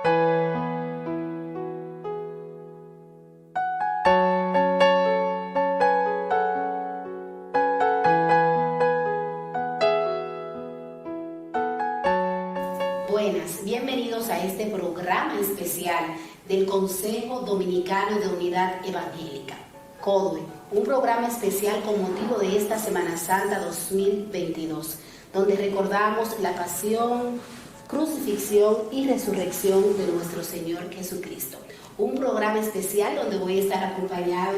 Buenas, bienvenidos a este programa especial del Consejo Dominicano de Unidad Evangélica, CODUE, un programa especial con motivo de esta Semana Santa 2022, donde recordamos la pasión, crucifixión y resurrección de nuestro Señor Jesucristo. Un programa especial donde voy a estar acompañada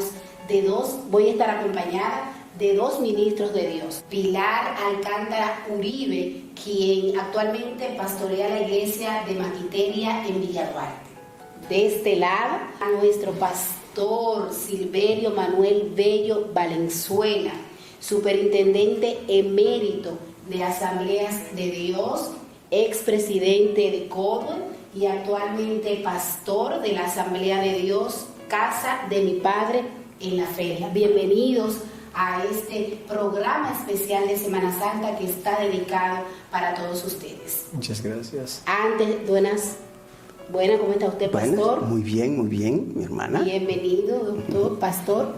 de dos ministros de Dios. Pilar Alcántara Uribe, quien actualmente pastorea la iglesia de Magiteria en Villa Duarte. De este lado, a nuestro pastor Silverio Manuel Bello Valenzuela, superintendente emérito de Asambleas de Dios, expresidente de CODUE y actualmente pastor de la Asamblea de Dios, Casa de mi Padre en la Feria. Bienvenidos a este programa especial de Semana Santa que está dedicado para todos ustedes. Muchas gracias. Buenas, ¿cómo está usted, pastor? Muy bien, mi hermana. Bienvenido, doctor, pastor.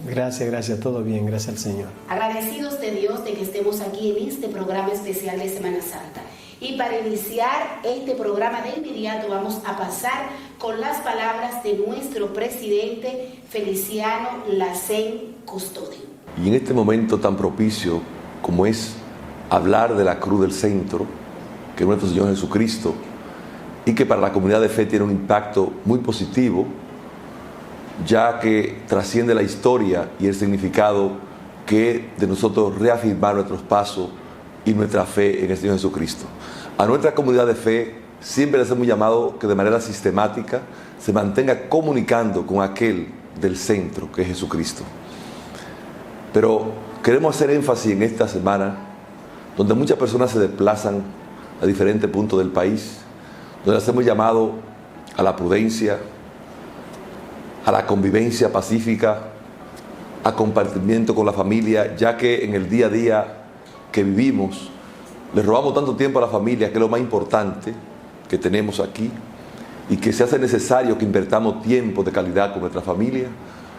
Gracias, todo bien, gracias al Señor. Agradecidos de Dios de que estemos aquí en este programa especial de Semana Santa. Y para iniciar este programa de inmediato vamos a pasar con las palabras de nuestro presidente Feliciano Lacén Custodio. Y en este momento tan propicio como es hablar de la cruz del centro, que es nuestro Señor Jesucristo, y que para la comunidad de fe tiene un impacto muy positivo, ya que trasciende la historia y el significado que es de nosotros reafirmar nuestros pasos y nuestra fe en el Señor Jesucristo. A nuestra comunidad de fe siempre les hemos llamado que de manera sistemática se mantenga comunicando con aquel del centro, que es Jesucristo. Pero queremos hacer énfasis en esta semana, donde muchas personas se desplazan a diferentes puntos del país, donde les hemos llamado a la prudencia, a la convivencia pacífica, a compartimiento con la familia, ya que en el día a día que vivimos, le robamos tanto tiempo a la familia, que es lo más importante que tenemos aquí, y que se hace necesario que invertamos tiempo de calidad con nuestra familia,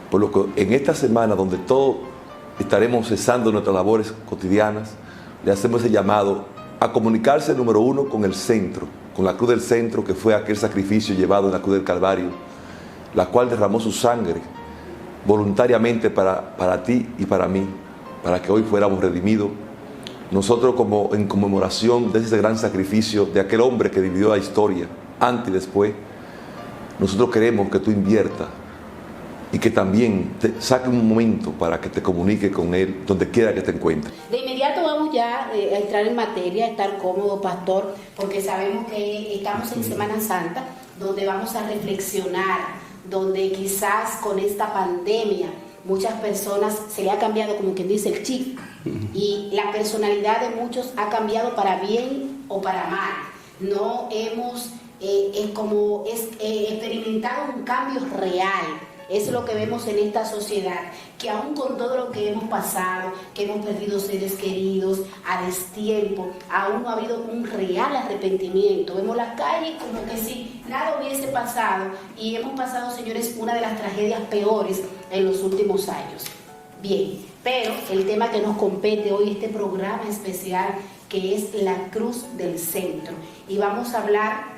por lo que en esta semana, donde todos estaremos cesando nuestras labores cotidianas, le hacemos ese llamado a comunicarse, número uno, con el centro, con la cruz del centro, que fue aquel sacrificio llevado en la cruz del Calvario, la cual derramó su sangre voluntariamente para ti y para mí, para que hoy fuéramos redimidos. Nosotros, como en conmemoración de ese gran sacrificio de aquel hombre que dividió la historia antes y después, nosotros queremos que tú inviertas y que también te saque un momento para que te comunique con Él donde quiera que te encuentres. De inmediato vamos ya a entrar en materia, a estar cómodo, pastor, porque sabemos que estamos en Semana Santa, donde vamos a reflexionar, donde quizás con esta pandemia muchas personas se le ha cambiado, como quien dice, el chip, y la personalidad de muchos ha cambiado para bien o para mal. No hemos experimentado un cambio real. Es lo que vemos en esta sociedad, que aún con todo lo que hemos pasado, que hemos perdido seres queridos a destiempo, aún no ha habido un real arrepentimiento. Vemos las calles como que si nada hubiese pasado, y hemos pasado, señores, una de las tragedias peores en los últimos años. Bien, pero el tema que nos compete hoy, este programa especial, que es la cruz del centro, y vamos a hablar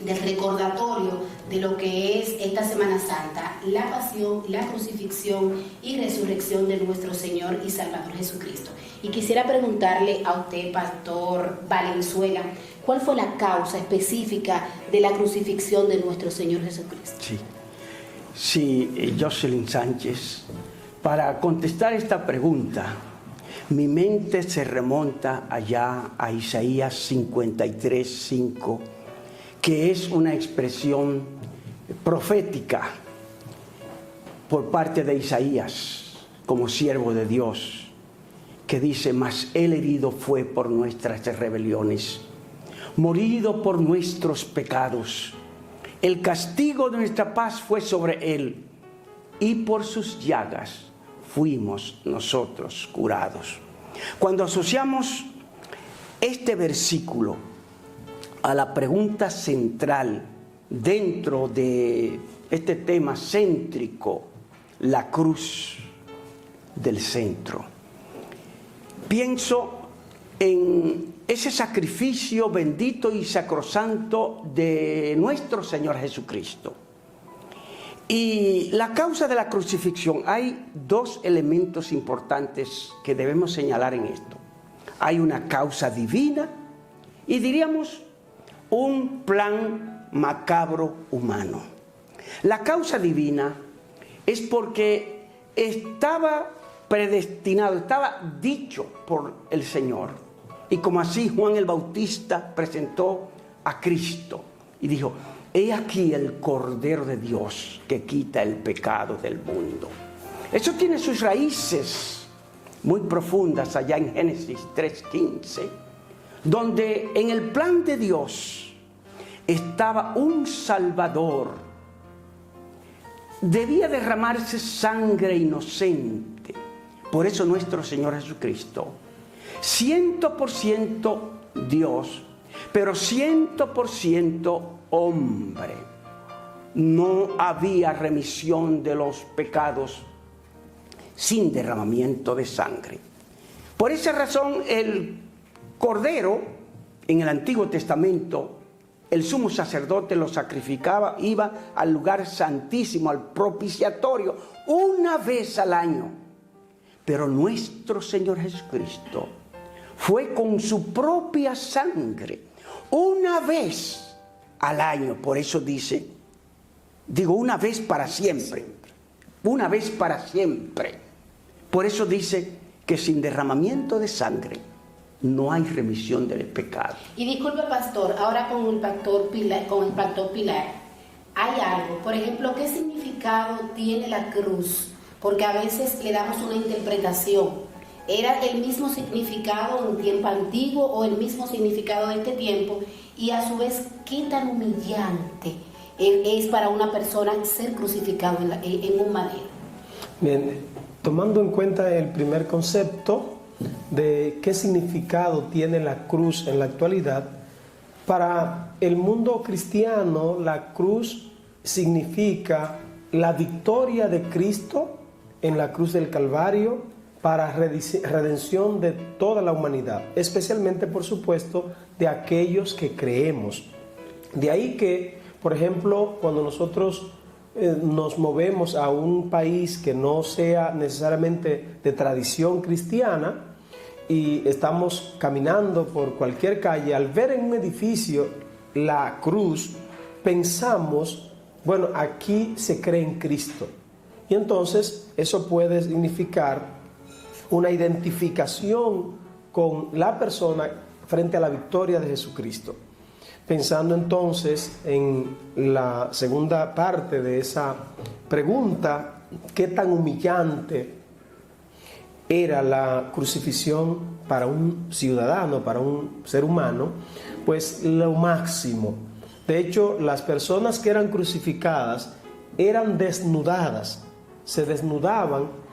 del recordatorio de lo que es esta Semana Santa, la pasión, la crucifixión y resurrección de nuestro Señor y Salvador Jesucristo. Y quisiera preguntarle a usted, pastor Valenzuela, ¿cuál fue la causa específica de la crucifixión de nuestro Señor Jesucristo? Sí, Jocelyn Sánchez, para contestar esta pregunta, mi mente se remonta allá a Isaías 53:5, que es una expresión profética por parte de Isaías como siervo de Dios, que dice: mas él herido fue por nuestras rebeliones, morido por nuestros pecados, el castigo de nuestra paz fue sobre él, y por sus llagas fuimos nosotros curados. Cuando asociamos este versículo a la pregunta central dentro de este tema céntrico, la cruz del centro. Pienso en ese sacrificio bendito y sacrosanto de nuestro Señor Jesucristo. Y la causa de la crucifixión, hay dos elementos importantes que debemos señalar en esto. Hay una causa divina y diríamos un plan macabro humano. La causa divina es porque estaba predestinado, estaba dicho por el Señor. Y como así Juan el Bautista presentó a Cristo y dijo: he aquí el Cordero de Dios que quita el pecado del mundo. Eso tiene sus raíces muy profundas allá en Génesis 3:15, donde en el plan de Dios estaba un Salvador. Debía derramarse sangre inocente. Por eso nuestro Señor Jesucristo, 100% Dios, pero 100% hombre. No había remisión de los pecados sin derramamiento de sangre. Por esa razón el Cordero, en el Antiguo Testamento, el sumo sacerdote lo sacrificaba, iba al lugar santísimo, al propiciatorio, una vez al año. Pero nuestro Señor Jesucristo fue con su propia sangre, una vez al año. Por eso digo una vez para siempre, una vez para siempre. Por eso dice que sin derramamiento de sangre no hay remisión del pecado. Y disculpe, pastor, ahora con el pastor Pilar, hay algo. Por ejemplo, ¿qué significado tiene la cruz? Porque a veces le damos una interpretación. ¿Era el mismo significado en tiempo antiguo o el mismo significado de este tiempo? Y a su vez, ¿qué tan humillante es para una persona ser crucificado en un madero? Bien, tomando en cuenta el primer concepto de qué significado tiene la cruz en la actualidad, para el mundo cristiano la cruz significa la victoria de Cristo en la cruz del Calvario para redención de toda la humanidad, especialmente, por supuesto, de aquellos que creemos. De ahí que, por ejemplo, cuando nosotros nos movemos a un país que no sea necesariamente de tradición cristiana y estamos caminando por cualquier calle, al ver en un edificio la cruz, pensamos, bueno, aquí se cree en Cristo. Y entonces eso puede significar una identificación con la persona frente a la victoria de Jesucristo. Pensando entonces en la segunda parte de esa pregunta, ¿qué tan humillante era la crucifixión para un ciudadano, para un ser humano? Pues lo máximo. De hecho, las personas que eran crucificadas eran desnudadas, se desnudaban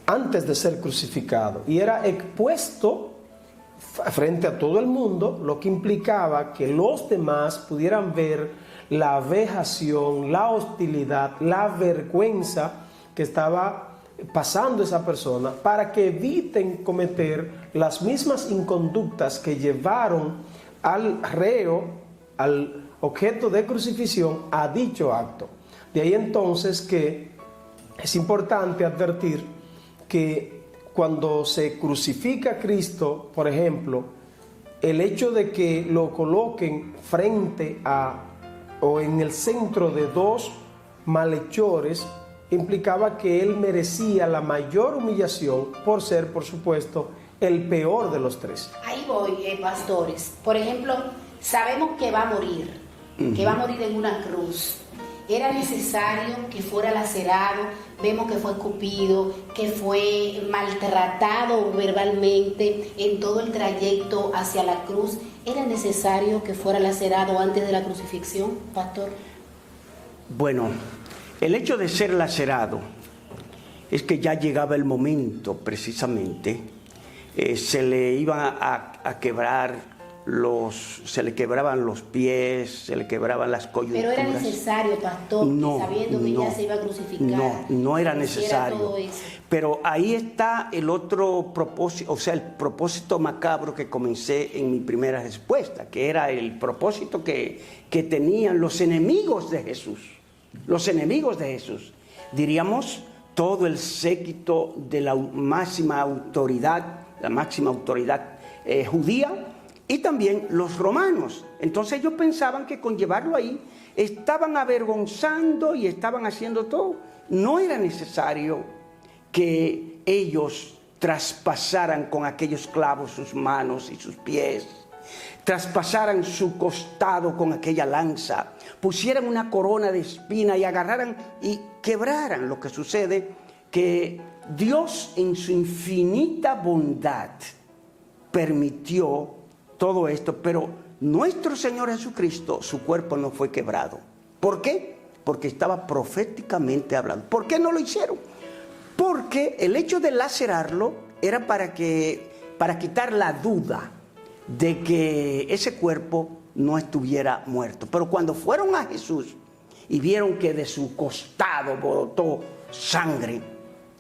antes de ser crucificado y era expuesto frente a todo el mundo, lo que implicaba que los demás pudieran ver la vejación, la hostilidad, la vergüenza que estaba pasando esa persona, para que eviten cometer las mismas inconductas que llevaron al reo, al objeto de crucifixión, a dicho acto. De ahí entonces que es importante advertir que cuando se crucifica a Cristo, por ejemplo, el hecho de que lo coloquen frente a o en el centro de dos malhechores implicaba que él merecía la mayor humillación por ser, por supuesto, el peor de los tres. Ahí voy, pastores. Por ejemplo, sabemos que va a morir, que va a morir en una cruz. Era necesario que fuera lacerado, vemos que fue escupido, que fue maltratado verbalmente en todo el trayecto hacia la cruz. ¿Era necesario que fuera lacerado antes de la crucifixión, pastor? Bueno, el hecho de ser lacerado es que ya llegaba el momento, precisamente, se le iba a quebrar se le quebraban los pies, se le quebraban las coyunturas. Pero era necesario, pastor, No, sabiendo que ella se iba a crucificar. No era que hiciera necesario. todo eso. Pero ahí está el otro propósito, o sea, el propósito macabro que comencé en mi primera respuesta, que era el propósito que tenían los enemigos de Jesús. Los enemigos de Jesús. Diríamos, todo el séquito de la máxima autoridad judía, y también los romanos. Entonces ellos pensaban que con llevarlo ahí estaban avergonzando y estaban haciendo todo. No era necesario que ellos traspasaran con aquellos clavos sus manos y sus pies, traspasaran su costado con aquella lanza, pusieran una corona de espina y agarraran y quebraran. Lo que sucede que Dios en su infinita bondad permitió todo esto, pero nuestro Señor Jesucristo, su cuerpo no fue quebrado. ¿Por qué? Porque estaba proféticamente hablando. ¿Por qué no lo hicieron? Porque el hecho de lacerarlo era para quitar la duda de que ese cuerpo no estuviera muerto. Pero cuando fueron a Jesús y vieron que de su costado brotó sangre,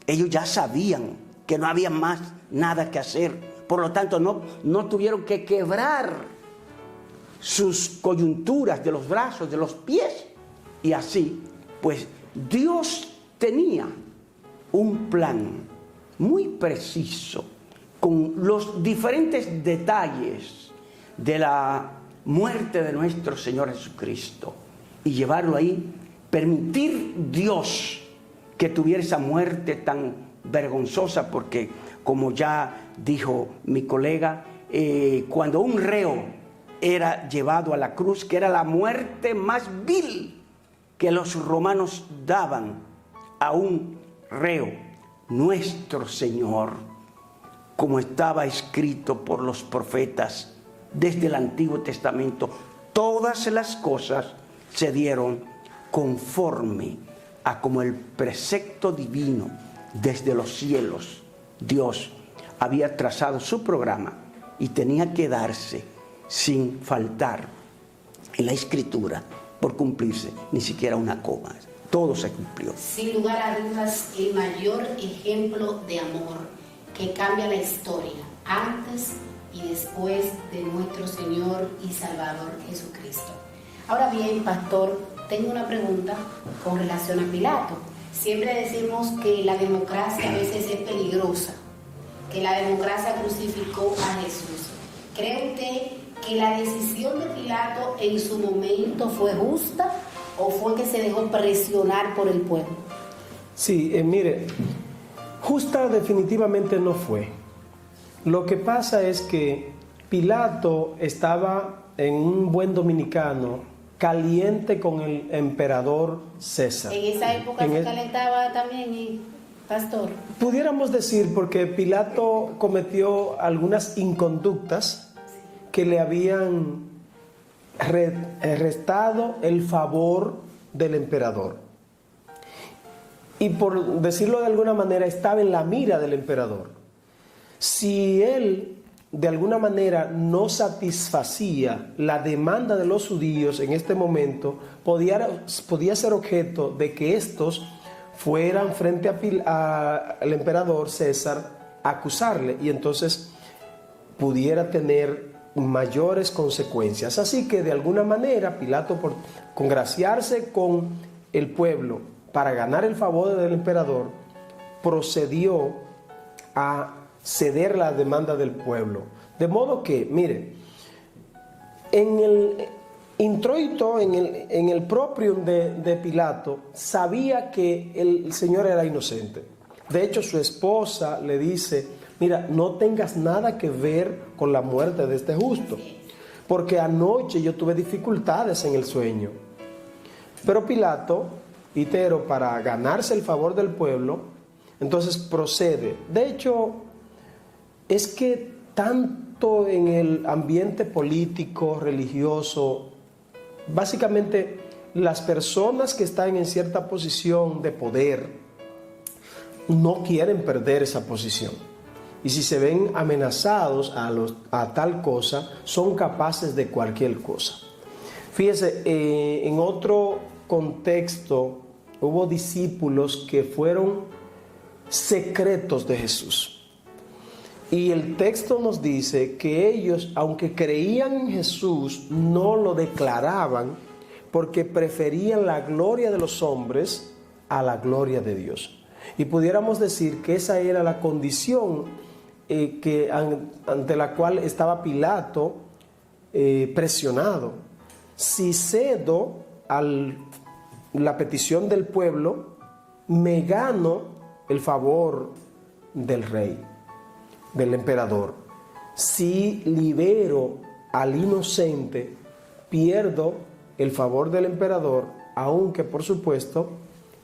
ellos ya sabían que no había más nada que hacer. Por lo tanto, no tuvieron que quebrar sus coyunturas de los brazos, de los pies. Y así, pues Dios tenía un plan muy preciso con los diferentes detalles de la muerte de nuestro Señor Jesucristo. Y llevarlo ahí, permitir Dios que tuviera esa muerte tan vergonzosa, porque como ya dijo mi colega, cuando un reo era llevado a la cruz, que era la muerte más vil que los romanos daban a un reo, nuestro Señor, como estaba escrito por los profetas desde el Antiguo Testamento, todas las cosas se dieron conforme a como el precepto divino desde los cielos. Dios había trazado su programa y tenía que darse sin faltar en la Escritura por cumplirse ni siquiera una coma. Todo se cumplió. Sin lugar a dudas, el mayor ejemplo de amor que cambia la historia antes y después de nuestro Señor y Salvador Jesucristo. Ahora bien, pastor, tengo una pregunta con relación a Pilato. Siempre decimos que la democracia a veces es peligrosa, que la democracia crucificó a Jesús. ¿Cree usted que la decisión de Pilato en su momento fue justa o fue que se dejó presionar por el pueblo? Sí, mire, justa definitivamente no fue. Lo que pasa es que Pilato estaba, en un buen dominicano, caliente con el emperador César. En esa época se calentaba también, pastor. Pudiéramos decir, porque Pilato cometió algunas inconductas que le habían restado el favor del emperador. Y por decirlo de alguna manera, estaba en la mira del emperador. Si él de alguna manera no satisfacía la demanda de los judíos en este momento, podía ser objeto de que estos fueran frente al emperador César a acusarle, y entonces pudiera tener mayores consecuencias. Así que de alguna manera Pilato, por congraciarse con el pueblo para ganar el favor del emperador, procedió a ceder la demanda del pueblo. De modo que, mire, en el introito, en el proprium de Pilato, sabía que el Señor era inocente. De hecho, su esposa le dice: mira, no tengas nada que ver con la muerte de este justo, porque anoche yo tuve dificultades en el sueño. Pero Pilato, itero, para ganarse el favor del pueblo, entonces procede. De hecho, es que tanto en el ambiente político, religioso, básicamente las personas que están en cierta posición de poder no quieren perder esa posición. y si se ven amenazados a tal cosa, son capaces de cualquier cosa. Fíjese, en otro contexto hubo discípulos que fueron secretos de Jesús. Y el texto nos dice que ellos, aunque creían en Jesús, no lo declaraban porque preferían la gloria de los hombres a la gloria de Dios. Y pudiéramos decir que esa era la condición ante la cual estaba Pilato presionado. Si cedo a la petición del pueblo, me gano el favor del rey, del emperador. Si libero al inocente, pierdo el favor del emperador, aunque por supuesto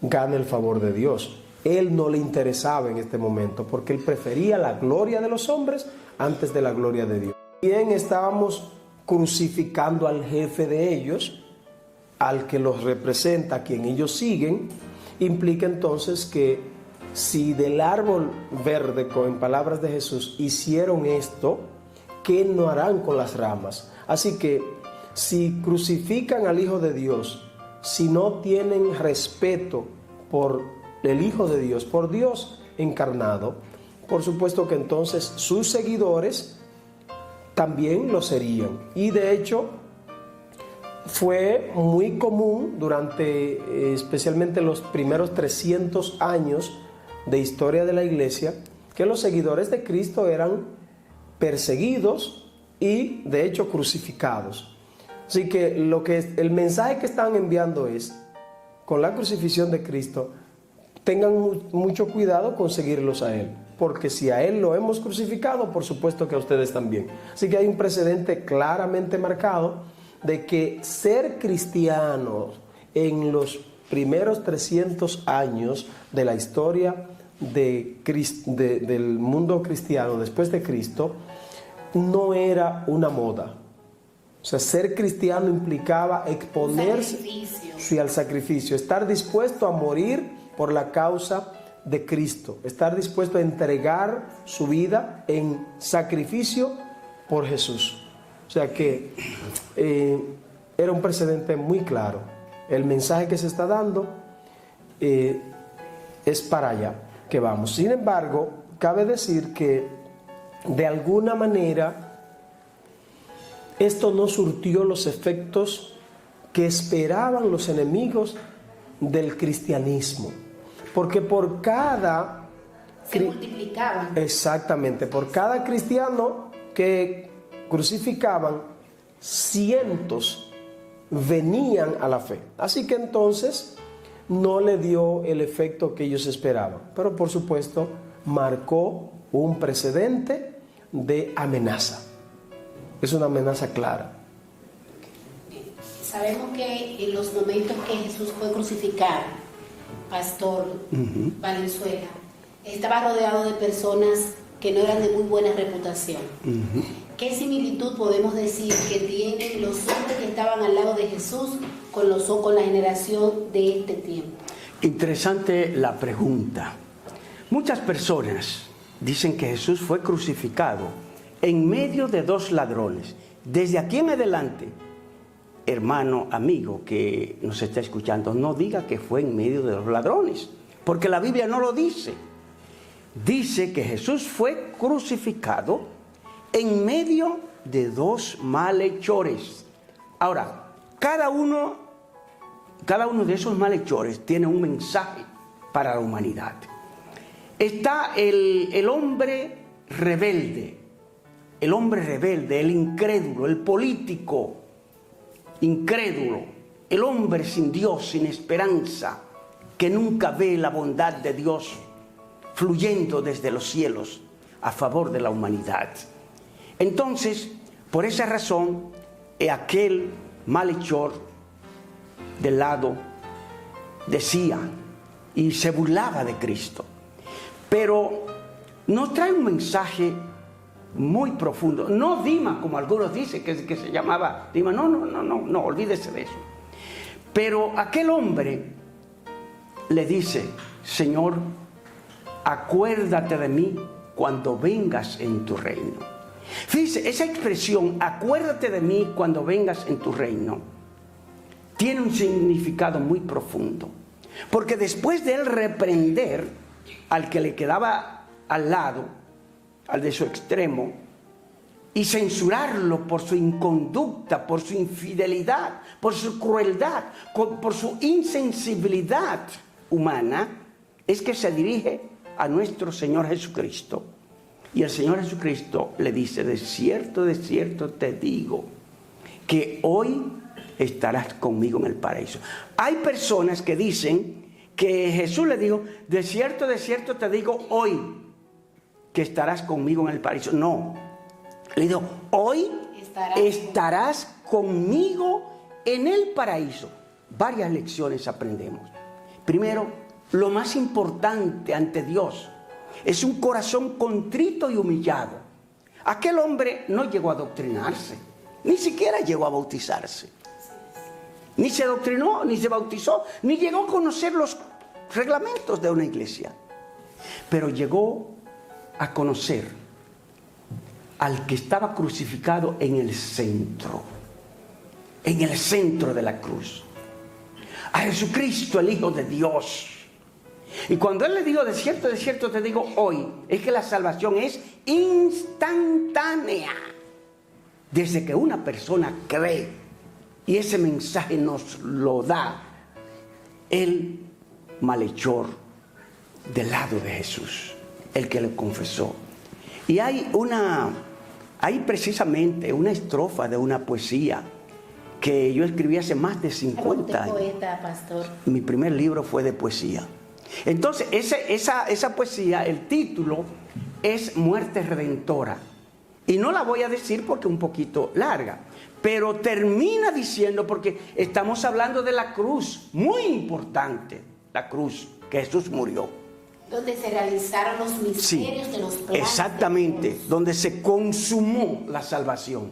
gane el favor de Dios. Él no le interesaba en este momento porque él prefería la gloria de los hombres antes de la gloria de Dios. Bien, estábamos crucificando al jefe de ellos, al que los representa, a quien ellos siguen. Implica entonces que si del árbol verde, en palabras de Jesús, hicieron esto, ¿qué no harán con las ramas? Así que si crucifican al Hijo de Dios, si no tienen respeto por el Hijo de Dios, por Dios encarnado, por supuesto que entonces sus seguidores también lo serían. Y de hecho fue muy común durante especialmente los primeros 300 años de historia de la iglesia, que los seguidores de Cristo eran perseguidos y de hecho crucificados. Así que el mensaje que están enviando es, con la crucifixión de Cristo, tengan mucho cuidado con seguirlos a Él, porque si a Él lo hemos crucificado, por supuesto que a ustedes también. Así que hay un precedente claramente marcado de que ser cristianos en los primeros 300 años de la historia del mundo cristiano después de Cristo no era una moda. O sea, ser cristiano implicaba exponerse al sacrificio, estar dispuesto a morir por la causa de Cristo, estar dispuesto a entregar su vida en sacrificio por Jesús. O sea que era un precedente muy claro. El mensaje que se está dando es para allá que vamos. Sin embargo, cabe decir que de alguna manera esto no surtió los efectos que esperaban los enemigos del cristianismo, porque por cada se multiplicaban. Exactamente, por cada cristiano que crucificaban, cientos venían a la fe. Así que entonces no le dio el efecto que ellos esperaban, pero por supuesto marcó un precedente de amenaza. Es una amenaza clara. Sabemos que en los momentos que Jesús fue crucificado, Pastor Valenzuela, estaba rodeado de personas que no eran de muy buena reputación. ¿Qué similitud podemos decir que tienen los hombres que estaban al lado de Jesús con la generación de este tiempo? Interesante la pregunta. Muchas personas dicen que Jesús fue crucificado en medio de dos ladrones. Desde aquí en adelante, hermano, amigo que nos está escuchando, no diga que fue en medio de los ladrones, porque la Biblia no lo dice. Dice que Jesús fue crucificado en medio de dos malhechores. Ahora, cada uno de esos malhechores tiene un mensaje para la humanidad. Está el hombre rebelde, el incrédulo, el político incrédulo, el hombre sin Dios, sin esperanza, que nunca ve la bondad de Dios fluyendo desde los cielos a favor de la humanidad. Entonces, por esa razón, aquel malhechor del lado decía y se burlaba de Cristo, pero nos trae un mensaje muy profundo. No Dima, como algunos dicen que se llamaba Dima, no, olvídese de eso. Pero aquel hombre le dice: Señor, acuérdate de mí cuando vengas en tu reino. Fíjese, esa expresión, acuérdate de mí cuando vengas en tu reino, tiene un significado muy profundo. Porque después de él reprender al que le quedaba al lado, al de su extremo, y censurarlo por su inconducta, por su infidelidad, por su crueldad, por su insensibilidad humana, es que se dirige a nuestro Señor Jesucristo. Y el Señor Jesucristo le dice: de cierto te digo, que hoy estarás conmigo en el paraíso. Hay personas que dicen que Jesús le dijo: de cierto te digo hoy, que estarás conmigo en el paraíso. No, le dijo: hoy estarás conmigo en el paraíso. Varias lecciones aprendemos. Primero, lo más importante ante Dios es un corazón contrito y humillado. Aquel hombre no llegó a adoctrinarse, ni siquiera llegó a bautizarse. Ni se adoctrinó, ni se bautizó, ni llegó a conocer los reglamentos de una iglesia. Pero llegó a conocer al que estaba crucificado en el centro de la cruz, a Jesucristo, el Hijo de Dios. Y cuando él le dijo: de cierto te digo hoy, es que la salvación es instantánea. Desde que una persona cree, y ese mensaje nos lo da el malhechor del lado de Jesús, el que le confesó. Y hay precisamente una estrofa de una poesía que yo escribí hace más de 50 años. Poeta, pastor. Mi primer libro fue de poesía. Entonces, esa poesía, el título es Muerte Redentora. Y no la voy a decir porque es un poquito larga, pero termina diciendo, porque estamos hablando de la cruz, muy importante, la cruz, que Jesús murió. Donde se realizaron los misterios de los planes. Exactamente, donde se consumó la salvación.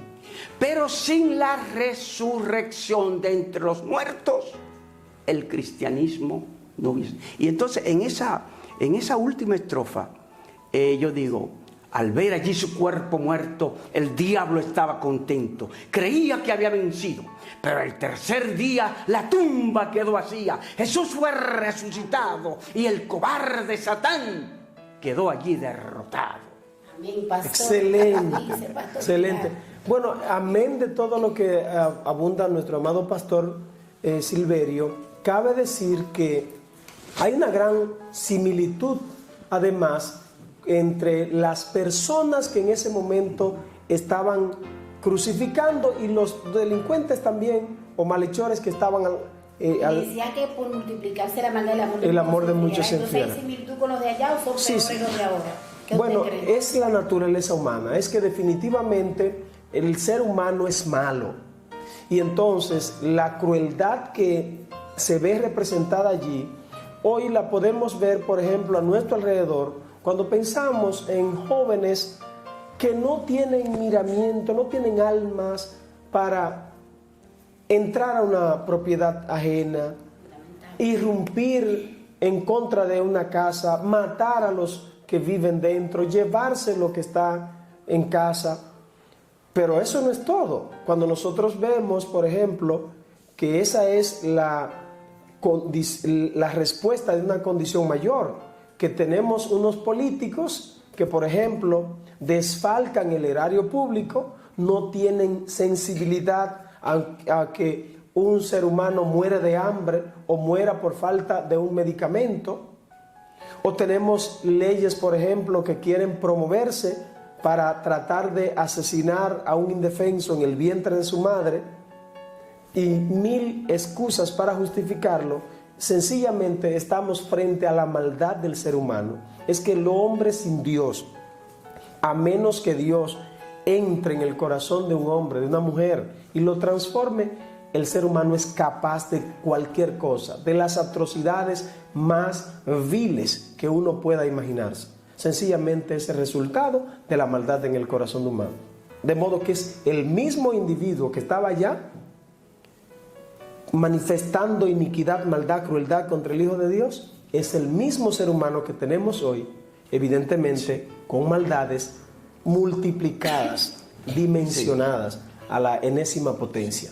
Pero sin la resurrección de entre los muertos, el cristianismo no hubiese. Y entonces en esa última estrofa, yo digo: al ver allí su cuerpo muerto, el diablo estaba contento. Creía que había vencido. Pero el tercer día la tumba quedó vacía. Jesús fue resucitado y el cobarde Satán quedó allí derrotado. Amén, pastor. Excelente, Dice, pastor, excelente. Bueno, amén de todo lo que abunda nuestro amado pastor Silverio. Cabe decir que hay una gran similitud, además, entre las personas que en ese momento estaban crucificando y los delincuentes también, o malhechores que estaban decía que por multiplicarse la maldad, el amor de muchos se enfriará. enfriará. ¿Hay similitud con los de allá o son peores los de ahora? ¿Qué Bueno, usted cree? es la naturaleza humana, es que definitivamente el ser humano es malo. Y entonces la crueldad que se ve representada allí, hoy la podemos ver, por ejemplo, a nuestro alrededor, cuando pensamos en jóvenes que no tienen miramiento, no tienen almas para entrar a una propiedad ajena, irrumpir en contra de una casa, matar a los que viven dentro, llevarse lo que está en casa. Pero eso no es todo. Cuando nosotros vemos, por ejemplo, que esa es la respuesta de una condición mayor, que tenemos unos políticos que, por ejemplo, desfalcan el erario público, no tienen sensibilidad a que un ser humano muere de hambre o muera por falta de un medicamento. O tenemos leyes, por ejemplo, que quieren promoverse para tratar de asesinar a un indefenso en el vientre de su madre, y mil excusas para justificarlo. Sencillamente estamos frente a la maldad del ser humano. Es que el hombre sin Dios, a menos que Dios entre en el corazón de un hombre, de una mujer, y lo transforme, el ser humano es capaz de cualquier cosa, de las atrocidades más viles que uno pueda imaginarse. Sencillamente es el resultado de la maldad en el corazón humano. De modo que es el mismo individuo que estaba allá manifestando iniquidad, maldad, crueldad contra el Hijo de Dios, es el mismo ser humano que tenemos hoy, evidentemente con maldades multiplicadas, dimensionadas a la enésima potencia.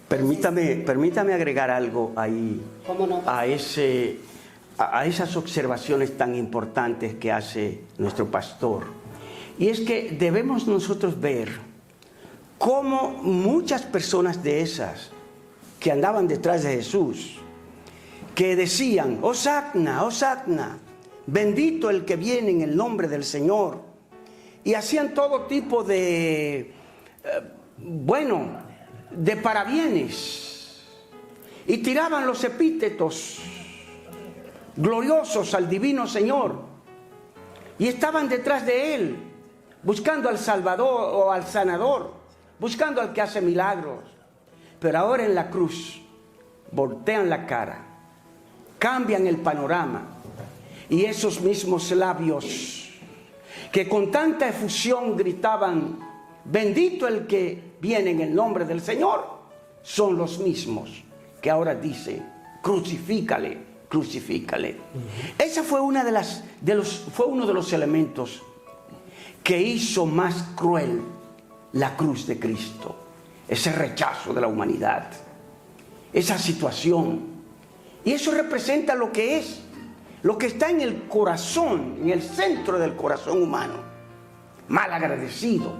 Permítame agregar algo ahí. ¿Cómo no? A esas observaciones tan importantes que hace nuestro pastor. Y es que debemos nosotros ver cómo muchas personas de esas que andaban detrás de Jesús, que decían, Hosanna, Hosanna, bendito el que viene en el nombre del Señor, y hacían todo tipo de, de parabienes, y tiraban los epítetos gloriosos al divino Señor, y estaban detrás de Él, buscando al Salvador o al Sanador, buscando al que hace milagros. Pero ahora en la cruz voltean la cara, cambian el panorama, y esos mismos labios que con tanta efusión gritaban, bendito el que viene en el nombre del Señor, son los mismos que ahora dice, crucifícale, crucifícale. Esa fue uno de los elementos que hizo más cruel la cruz de Cristo. Ese rechazo de la humanidad, esa situación. Y eso representa lo que es, lo que está en el corazón, en el centro del corazón humano. Mal agradecido,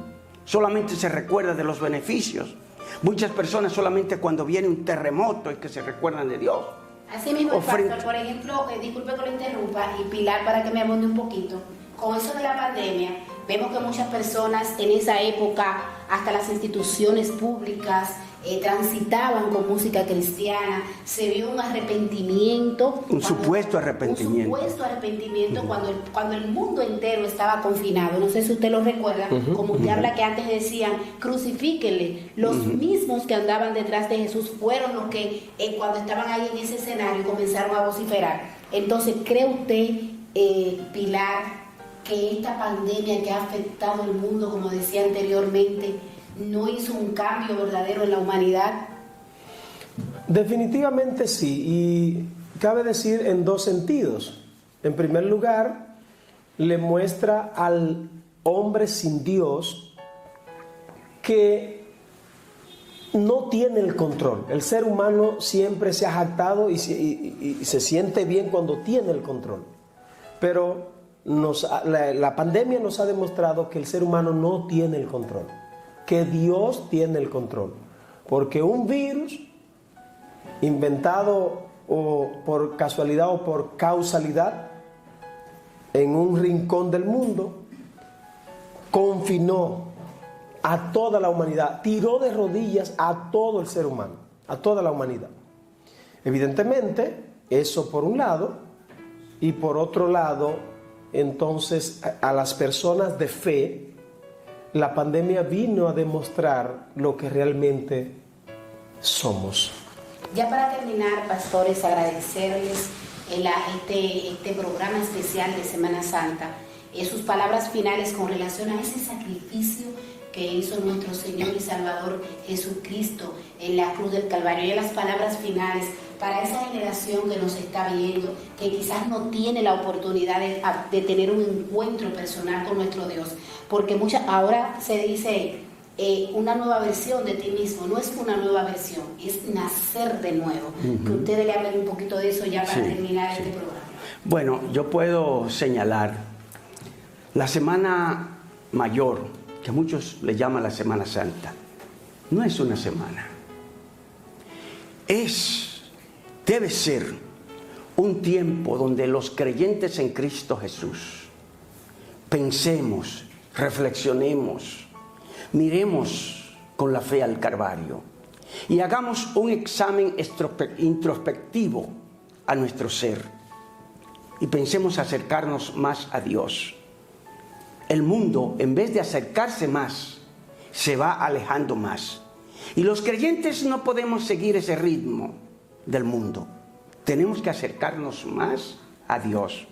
solamente se recuerda de los beneficios. Muchas personas solamente cuando viene un terremoto es que se recuerdan de Dios. Así mismo, pastor, por ejemplo, disculpe que lo interrumpa, y Pilar, para que me abonde un poquito, con eso de la pandemia, vemos que muchas personas en esa época, hasta las instituciones públicas, transitaban con música cristiana, se vio un arrepentimiento. Supuesto arrepentimiento. Un supuesto arrepentimiento cuando el mundo entero estaba confinado. No sé si usted lo recuerda, como usted habla que antes decían, crucifíquenle. Los mismos que andaban detrás de Jesús fueron los que cuando estaban ahí en ese escenario comenzaron a vociferar. Entonces, ¿cree usted, Pilar, que esta pandemia que ha afectado el mundo, como decía anteriormente, no hizo un cambio verdadero en la humanidad? Definitivamente sí, y cabe decir en dos sentidos. En primer lugar, le muestra al hombre sin Dios que no tiene el control. El ser humano siempre se ha jactado y se siente bien cuando tiene el control. Pero la pandemia nos ha demostrado que el ser humano no tiene el control, que Dios tiene el control, porque un virus inventado o por casualidad o por causalidad en un rincón del mundo confinó a toda la humanidad, tiró de rodillas a todo el ser humano, a toda la humanidad. Evidentemente, eso por un lado, y por otro lado, entonces a las personas de fe, la pandemia vino a demostrar lo que realmente somos. Ya para terminar, pastores, agradecerles este programa especial de Semana Santa, sus palabras finales con relación a ese sacrificio que hizo nuestro Señor y Salvador Jesucristo en la cruz del Calvario, y las palabras finales para esa generación que nos está viendo, que quizás no tiene la oportunidad de tener un encuentro personal con nuestro Dios, porque ahora se dice una nueva versión de ti mismo. No es una nueva versión, es nacer de nuevo. Que ustedes le hablen un poquito de eso ya para terminar este programa. Bueno, yo puedo señalar la Semana Mayor, que muchos le llaman la Semana Santa. No es una semana, debe ser un tiempo donde los creyentes en Cristo Jesús pensemos, reflexionemos, miremos con la fe al Calvario y hagamos un examen introspectivo a nuestro ser y pensemos acercarnos más a Dios. El mundo, en vez de acercarse más, se va alejando más. Y los creyentes no podemos seguir ese ritmo del mundo. Tenemos que acercarnos más a Dios.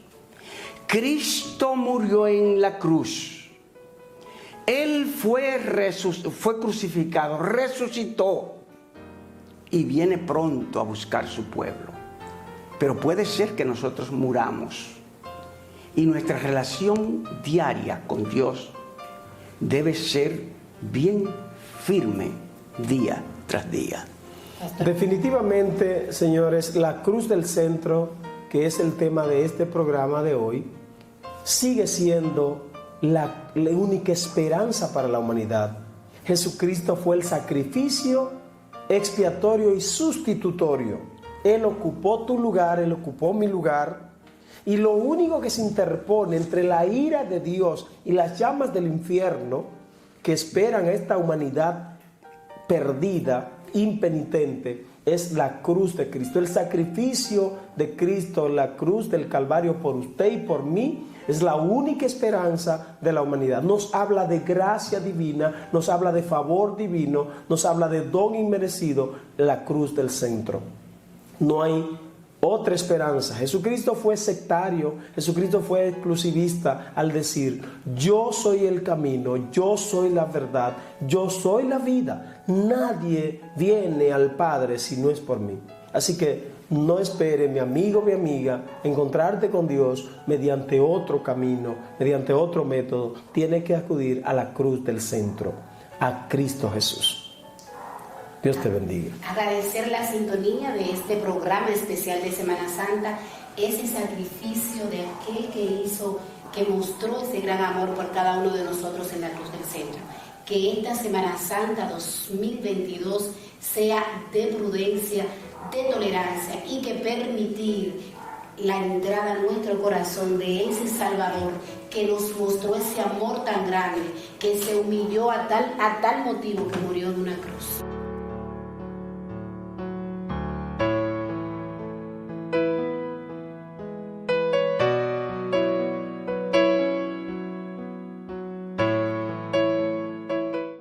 Cristo murió en la cruz. Él fue crucificado, resucitó y viene pronto a buscar su pueblo. Pero puede ser que nosotros muramos Y nuestra relación diaria con Dios debe ser bien firme día tras día. Definitivamente, señores, la cruz del centro, que es el tema de este programa de hoy, sigue siendo la única esperanza para la humanidad. Jesucristo fue el sacrificio expiatorio y sustitutorio. Él ocupó tu lugar, Él ocupó mi lugar, y lo único que se interpone entre la ira de Dios y las llamas del infierno que esperan a esta humanidad perdida, impenitente, es la cruz de Cristo. El sacrificio de Cristo, la cruz del Calvario por usted y por mí, es la única esperanza de la humanidad. Nos habla de gracia divina, nos habla de favor divino, nos habla de don inmerecido, la cruz del centro. No hay otra esperanza. Jesucristo fue sectario, Jesucristo fue exclusivista al decir: yo soy el camino, yo soy la verdad, yo soy la vida. Nadie viene al Padre si no es por mí. Así que no espere, mi amigo, mi amiga, encontrarte con Dios mediante otro camino, mediante otro método. Tiene que acudir a la cruz del centro, a Cristo Jesús. Dios te bendiga. Agradecer la sintonía de este programa especial de Semana Santa, ese sacrificio de aquel que mostró ese gran amor por cada uno de nosotros en la cruz del centro. Que esta Semana Santa 2022 sea de prudencia, de tolerancia, y que permitir la entrada a nuestro corazón de ese Salvador que nos mostró ese amor tan grande, que se humilló a tal motivo que murió en una cruz.